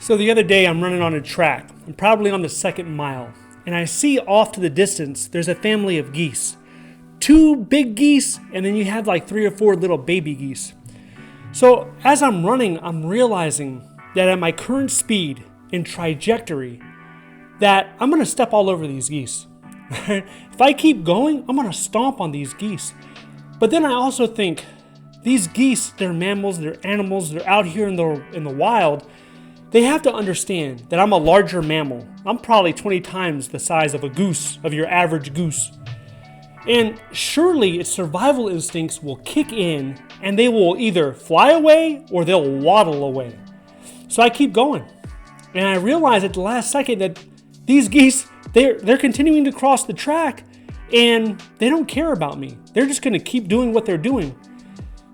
So the other day I'm running on a track. I'm probably on the second mile. And I see off to the distance, there's a family of geese. 2 big geese, and then you have like 3 or 4 little baby geese. So as I'm running, I'm realizing that at my current speed and trajectory, that I'm going to step all over these geese. If I keep going, I'm going to stomp on these geese. But then I also think, these geese, they're mammals, they're animals, they're out here in the wild. They have to understand that I'm a larger mammal. I'm probably 20 times the size of a goose, of your average goose. And surely its survival instincts will kick in and they will either fly away or they'll waddle away. So I keep going. And I realize at the last second that these geese, they're continuing to cross the track and they don't care about me. They're just going to keep doing what they're doing.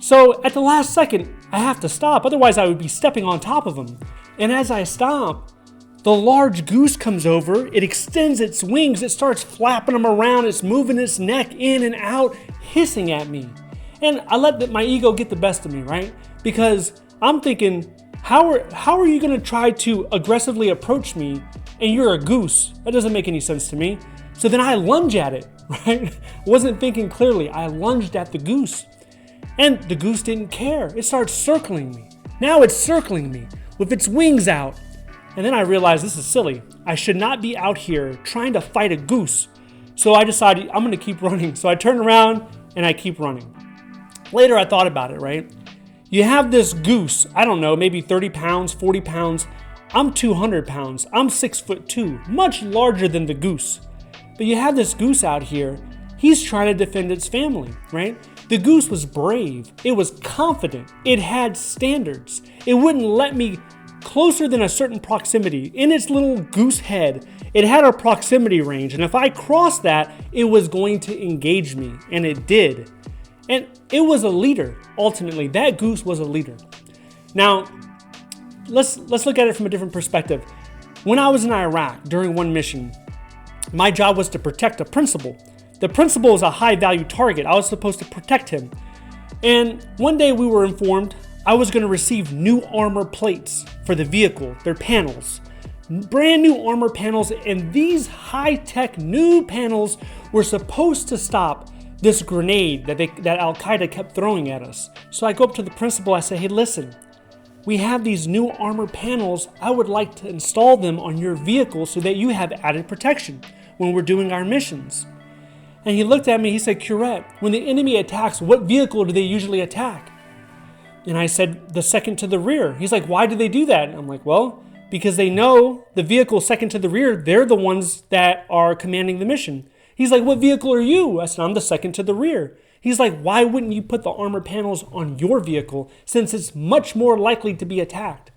So at the last second, I have to stop. Otherwise, I would be stepping on top of them. And as I stop, the large goose comes over. It extends its wings. It starts flapping them around. It's moving its neck in and out, hissing at me. And I let my ego get the best of me, right? Because I'm thinking, how are you going to try to aggressively approach me and you're a goose? That doesn't make any sense to me. So then I lunge at it, right? Wasn't thinking clearly. I lunged at the goose. And the goose didn't care. It starts circling me. Now it's circling me with its wings out. And then I realized this is silly. I should not be out here trying to fight a goose. So I decided I'm going to keep running. So I turn around and I keep running. Later I thought about it, right? You have this goose, I don't know, maybe 30 pounds, 40 pounds. I'm 200 pounds. I'm 6'2", much larger than the goose. But you have this goose out here. He's trying to defend its family, right? The goose was brave. It was confident. It had standards. It wouldn't let me closer than a certain proximity. In its little goose head, it had a proximity range. And if I crossed that, it was going to engage me. And it did. And it was a leader, ultimately. That goose was a leader. Now, let's look at it from a different perspective. When I was in Iraq during one mission, my job was to protect a principal. The principal is a high-value target. I was supposed to protect him. And one day we were informed I was going to receive new armor plates for the vehicle, their panels. Brand new armor panels, and these high-tech new panels were supposed to stop this grenade that Al-Qaeda kept throwing at us. So I go up to the principal, I say, hey, listen, we have these new armor panels. I would like to install them on your vehicle so that you have added protection when we're doing our missions. And he looked at me, he said, Curet, when the enemy attacks, what vehicle do they usually attack? And I said, the second to the rear. He's like, why do they do that? And I'm like, well, because they know the vehicle second to the rear, they're the ones that are commanding the mission. He's like, what vehicle are you? I said, I'm the second to the rear. He's like, why wouldn't you put the armor panels on your vehicle since it's much more likely to be attacked?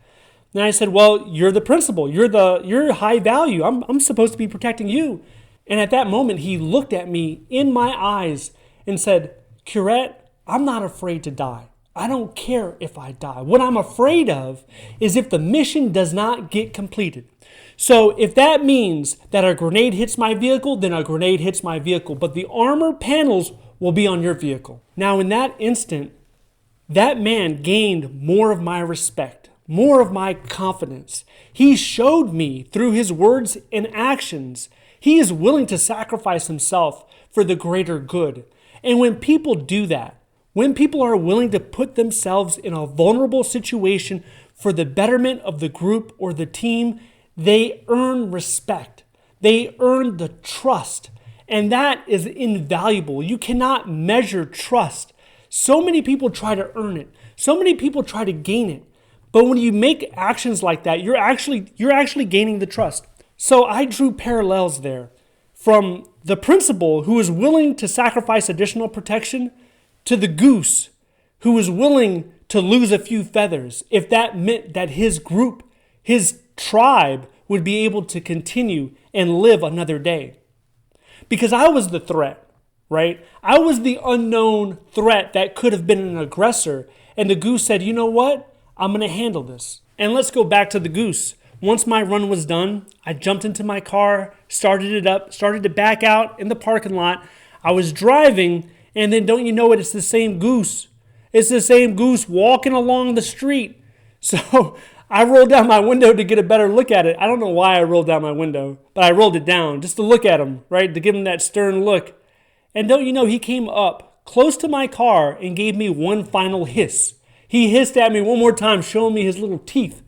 And I said, well, you're the principal. You're high value. I'm supposed to be protecting you. And at that moment, he looked at me in my eyes and said, Curet, I'm not afraid to die. I don't care if I die. What I'm afraid of is if the mission does not get completed. So if that means that a grenade hits my vehicle, then a grenade hits my vehicle. But the armor panels will be on your vehicle. Now, in that instant, that man gained more of my respect, more of my confidence. He showed me through his words and actions he is willing to sacrifice himself for the greater good. And when people do that, when people are willing to put themselves in a vulnerable situation for the betterment of the group or the team, they earn respect. They earn the trust. And that is invaluable. You cannot measure trust. So many people try to earn it. So many people try to gain it. But when you make actions like that, you're actually gaining the trust. So I drew parallels there from the principal who is willing to sacrifice additional protection to the goose who is willing to lose a few feathers if that meant that his group, his tribe would be able to continue and live another day. Because I was the threat, right? I was the unknown threat that could have been an aggressor. And the goose said, you know what? I'm going to handle this. And let's go back to the goose. Once my run was done, I jumped into my car, started it up, started to back out in the parking lot. I was driving, and then don't you know it, it's the same goose. It's the same goose walking along the street. So I rolled down my window to get a better look at it. I don't know why I rolled down my window, but I rolled it down just to look at him, right? To give him that stern look. And don't you know, he came up close to my car and gave me one final hiss. He hissed at me one more time, showing me his little teeth.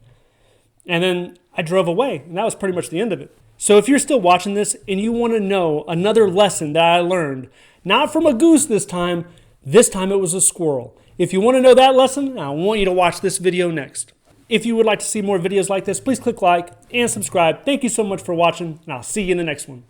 And then I drove away, and that was pretty much the end of it. So if you're still watching this and you want to know another lesson that I learned, not from a goose this time it was a squirrel. If you want to know that lesson, I want you to watch this video next. If you would like to see more videos like this, please click like and subscribe. Thank you so much for watching, and I'll see you in the next one.